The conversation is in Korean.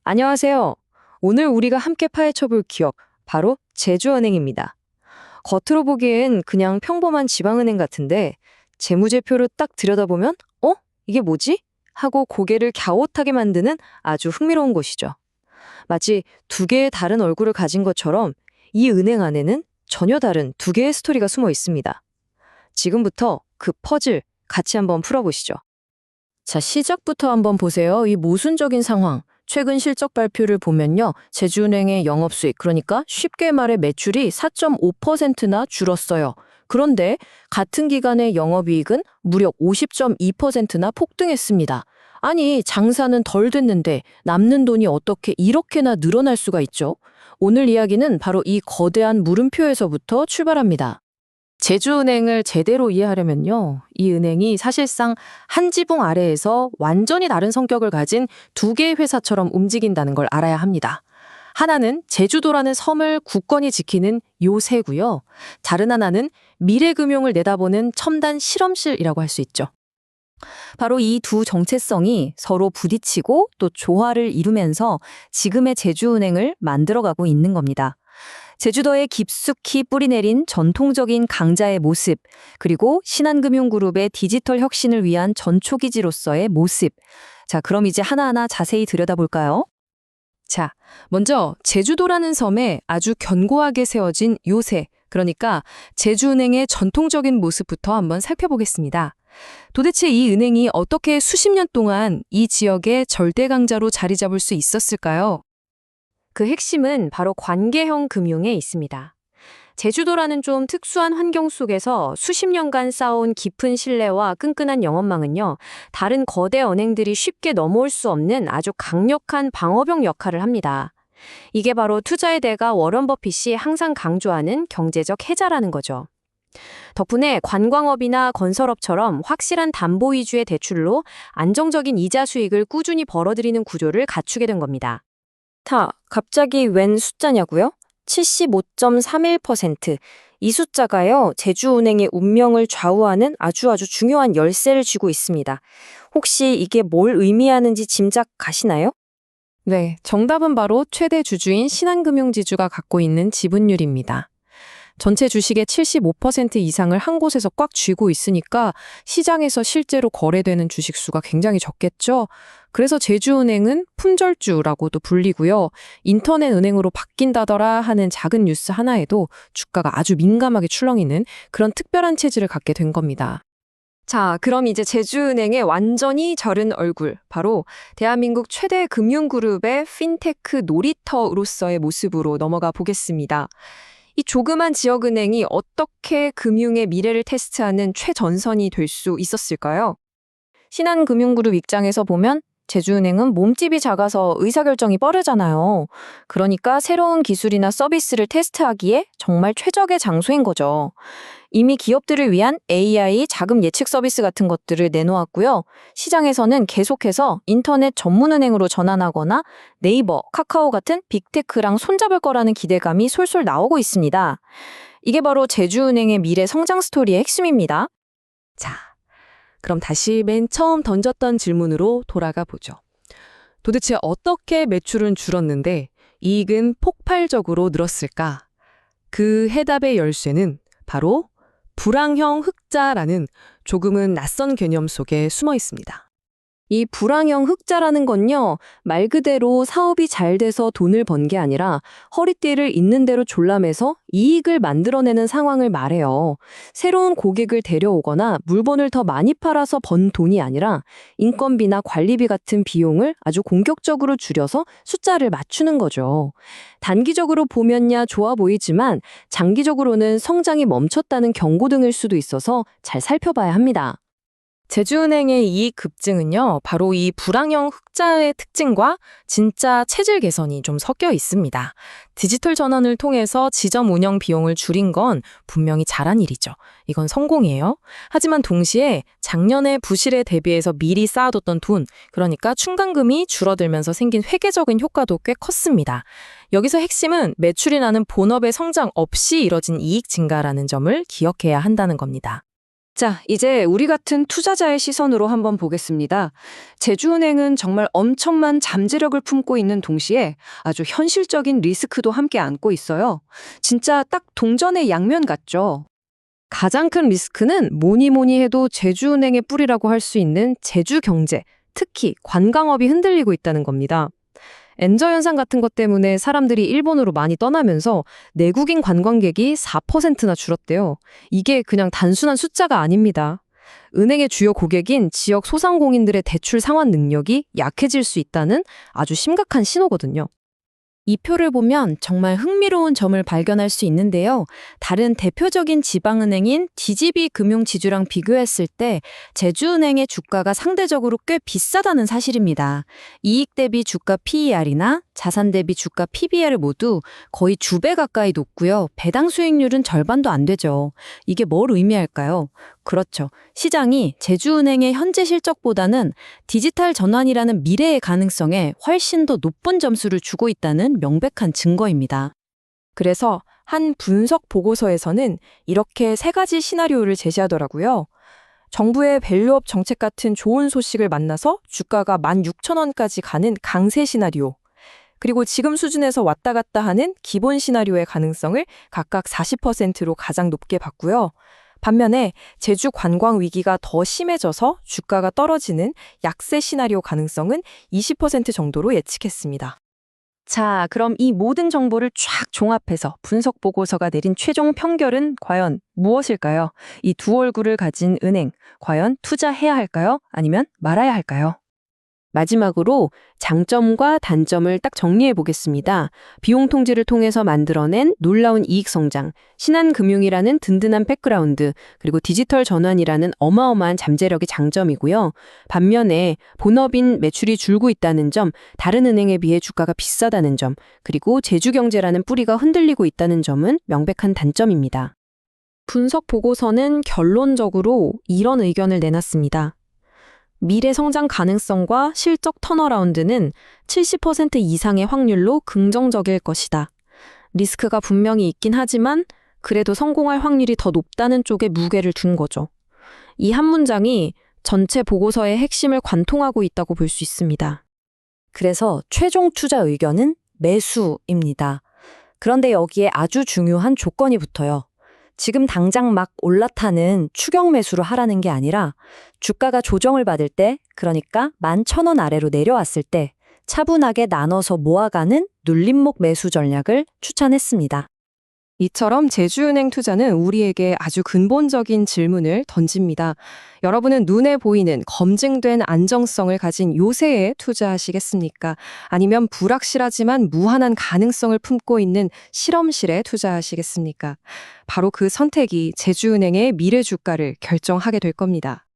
안녕하세요. 오늘 우리가 함께 파헤쳐볼 기업, 바로 제주은행입니다. 겉으로 보기엔 그냥 평범한 지방은행 같은데 재무제표를 딱 들여다보면 이게 뭐지? 하고 고개를 갸웃하게 만드는 아주 흥미로운 곳이죠. 마치 두 개의 다른 얼굴을 가진 것처럼 이 은행 안에는 전혀 다른 두 개의 스토리가 숨어 있습니다. 지금부터 그 퍼즐 같이 한번 풀어보시죠. 자, 시작부터 한번 보세요. 이 모순적인 상황. 최근 실적 발표를 보면요. 제주은행의 영업수익, 그러니까 쉽게 말해 매출이 4.5%나 줄었어요. 그런데 같은 기간의 영업이익은 무려 50.2%나 폭등했습니다. 아니, 장사는 덜 됐는데 남는 돈이 어떻게 이렇게나 늘어날 수가 있죠? 오늘 이야기는 바로 이 거대한 물음표에서부터 출발합니다. 제주은행을 제대로 이해하려면요. 이 은행이 사실상 한 지붕 아래에서 완전히 다른 성격을 가진 두 개의 회사처럼 움직인다는 걸 알아야 합니다. 하나는 제주도라는 섬을 굳건히 지키는 요새고요. 다른 하나는 미래금융을 내다보는 첨단 실험실이라고 할 수 있죠. 바로 이 두 정체성이 서로 부딪히고 또 조화를 이루면서 지금의 제주은행을 만들어가고 있는 겁니다. 제주도에 깊숙이 뿌리내린 전통적인 강자의 모습, 그리고 신한금융그룹의 디지털 혁신을 위한 전초기지로서의 모습. 자, 그럼 이제 하나하나 자세히 들여다볼까요? 자, 먼저 제주도라는 섬에 아주 견고하게 세워진 요새, 그러니까 제주은행의 전통적인 모습부터 한번 살펴보겠습니다. 도대체 이 은행이 어떻게 수십 년 동안 이 지역의 절대 강자로 자리 잡을 수 있었을까요? 그 핵심은 바로 관계형 금융에 있습니다. 제주도라는 좀 특수한 환경 속에서 수십 년간 쌓아온 깊은 신뢰와 끈끈한 영업망은요, 다른 거대 은행들이 쉽게 넘어올 수 없는 아주 강력한 방어벽 역할을 합니다. 이게 바로 투자의 대가 워런 버핏이 항상 강조하는 경제적 해자라는 거죠. 덕분에 관광업이나 건설업처럼 확실한 담보 위주의 대출로 안정적인 이자 수익을 꾸준히 벌어들이는 구조를 갖추게 된 겁니다. 갑자기 웬 숫자냐고요? 75.31%. 이 숫자가요, 제주은행의 운명을 좌우하는 아주 중요한 열쇠를 쥐고 있습니다. 혹시 이게 뭘 의미하는지 짐작 가시나요? 네, 정답은 바로 최대 주주인 신한금융지주가 갖고 있는 지분율입니다. 전체 주식의 75% 이상을 한 곳에서 꽉 쥐고 있으니까 시장에서 실제로 거래되는 주식 수가 굉장히 적겠죠. 그래서 제주은행은 품절주라고도 불리고요. 인터넷 은행으로 바뀐다더라 하는 작은 뉴스 하나에도 주가가 아주 민감하게 출렁이는 그런 특별한 체질을 갖게 된 겁니다. 자, 그럼 이제 제주은행의 완전히 저른 얼굴, 바로 대한민국 최대 금융그룹의 핀테크 놀이터로서의 모습으로 넘어가 보겠습니다. 이 조그만 지역은행이 어떻게 금융의 미래를 테스트하는 최전선이 될 수 있었을까요? 신한금융그룹 입장에서 보면 제주은행은 몸집이 작아서 의사결정이 빠르잖아요. 그러니까 새로운 기술이나 서비스를 테스트하기에 정말 최적의 장소인 거죠. 이미 기업들을 위한 AI 자금 예측 서비스 같은 것들을 내놓았고요. 시장에서는 계속해서 인터넷 전문은행으로 전환하거나 네이버, 카카오 같은 빅테크랑 손잡을 거라는 기대감이 솔솔 나오고 있습니다. 이게 바로 제주은행의 미래 성장 스토리의 핵심입니다. 자, 그럼 다시 맨 처음 던졌던 질문으로 돌아가 보죠. 도대체 어떻게 매출은 줄었는데 이익은 폭발적으로 늘었을까? 그 해답의 열쇠는 바로 불황형 흑자라는 조금은 낯선 개념 속에 숨어 있습니다. 이 불황형 흑자라는 건요, 말 그대로 사업이 잘 돼서 돈을 번 게 아니라 허리띠를 있는 대로 졸라매서 이익을 만들어내는 상황을 말해요. 새로운 고객을 데려오거나 물건을 더 많이 팔아서 번 돈이 아니라 인건비나 관리비 같은 비용을 아주 공격적으로 줄여서 숫자를 맞추는 거죠. 단기적으로 보면야 좋아 보이지만 장기적으로는 성장이 멈췄다는 경고등일 수도 있어서 잘 살펴봐야 합니다. 제주은행의 이익 급증은요, 바로 이 불황형 흑자의 특징과 진짜 체질 개선이 좀 섞여 있습니다. 디지털 전환을 통해서 지점 운영 비용을 줄인 건 분명히 잘한 일이죠. 이건 성공이에요. 하지만 동시에 작년에 부실에 대비해서 미리 쌓아뒀던 돈, 그러니까 충당금이 줄어들면서 생긴 회계적인 효과도 꽤 컸습니다. 여기서 핵심은 매출이 나는 본업의 성장 없이 이뤄진 이익 증가라는 점을 기억해야 한다는 겁니다. 자, 이제 우리 같은 투자자의 시선으로 한번 보겠습니다. 제주은행은 정말 엄청난 잠재력을 품고 있는 동시에 아주 현실적인 리스크도 함께 안고 있어요. 진짜 딱 동전의 양면 같죠? 가장 큰 리스크는 뭐니 뭐니 해도 제주은행의 뿌리라고 할 수 있는 제주 경제, 특히 관광업이 흔들리고 있다는 겁니다. 엔저 현상 같은 것 때문에 사람들이 일본으로 많이 떠나면서 내국인 관광객이 4%나 줄었대요. 이게 그냥 단순한 숫자가 아닙니다. 은행의 주요 고객인 지역 소상공인들의 대출 상환 능력이 약해질 수 있다는 아주 심각한 신호거든요. 이 표를 보면 정말 흥미로운 점을 발견할 수 있는데요. 다른 대표적인 지방은행인 DGB 금융지주랑 비교했을 때 제주은행의 주가가 상대적으로 꽤 비싸다는 사실입니다. 이익 대비 주가 PER이나 자산 대비 주가 PBR을 모두 거의 2배 가까이 높고요. 배당 수익률은 절반도 안 되죠. 이게 뭘 의미할까요? 그렇죠. 시장이 제주은행의 현재 실적보다는 디지털 전환이라는 미래의 가능성에 훨씬 더 높은 점수를 주고 있다는 명백한 증거입니다. 그래서 한 분석 보고서에서는 이렇게 3가지 시나리오를 제시하더라고요. 정부의 밸류업 정책 같은 좋은 소식을 만나서 주가가 16,000원까지 가는 강세 시나리오. 그리고 지금 수준에서 왔다 갔다 하는 기본 시나리오의 가능성을 각각 40%로 가장 높게 봤고요. 반면에 제주 관광 위기가 더 심해져서 주가가 떨어지는 약세 시나리오 가능성은 20% 정도로 예측했습니다. 자, 그럼 이 모든 정보를 쫙 종합해서 분석 보고서가 내린 최종 평결은 과연 무엇일까요? 이 두 얼굴을 가진 은행, 과연 투자해야 할까요? 아니면 말아야 할까요? 마지막으로 장점과 단점을 딱 정리해 보겠습니다. 비용 통제를 통해서 만들어낸 놀라운 이익 성장, 신한금융이라는 든든한 백그라운드, 그리고 디지털 전환이라는 어마어마한 잠재력이 장점이고요. 반면에 본업인 매출이 줄고 있다는 점, 다른 은행에 비해 주가가 비싸다는 점, 그리고 제주경제라는 뿌리가 흔들리고 있다는 점은 명백한 단점입니다. 분석 보고서는 결론적으로 이런 의견을 내놨습니다. 미래 성장 가능성과 실적 턴어라운드는 70% 이상의 확률로 긍정적일 것이다. 리스크가 분명히 있긴 하지만 그래도 성공할 확률이 더 높다는 쪽에 무게를 둔 거죠. 이 한 문장이 전체 보고서의 핵심을 관통하고 있다고 볼 수 있습니다. 그래서 최종 투자 의견은 매수입니다. 그런데 여기에 아주 중요한 조건이 붙어요. 지금 당장 막 올라타는 추격 매수로 하라는 게 아니라 주가가 조정을 받을 때, 그러니까 11,000원 아래로 내려왔을 때 차분하게 나눠서 모아가는 눌림목 매수 전략을 추천했습니다. 이처럼 제주은행 투자는 우리에게 아주 근본적인 질문을 던집니다. 여러분은 눈에 보이는 검증된 안정성을 가진 요새에 투자하시겠습니까? 아니면 불확실하지만 무한한 가능성을 품고 있는 실험실에 투자하시겠습니까? 바로 그 선택이 제주은행의 미래 주가를 결정하게 될 겁니다.